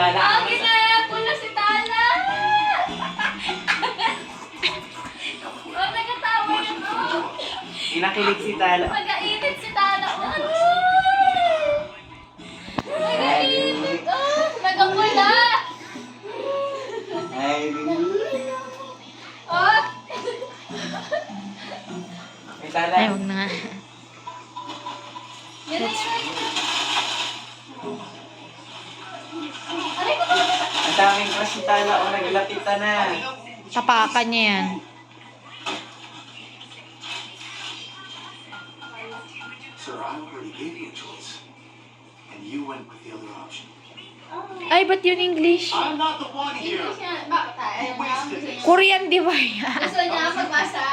Agi na! Pula si Tala! Oh, nagatawa yun, oh! Inakilig si Tala. Mag-ainit si Tala, oh! Mag-ainit, oh! Nagapula! Ay, Oh! may Tala. Ay, wag na nga. Yan na, yan na, yan na. Aray ko, Ang daming crush si Tala. O, naglapitan na. Tapakan niya yan. Sir, I already gave you a choice. And you went with the other option. Ay, ba't yun English? I'm not the one here. English nga. Bakit tayo? Ayaw nga. Gusto niya- Korean, di ba yan? Gusto niya magbasa?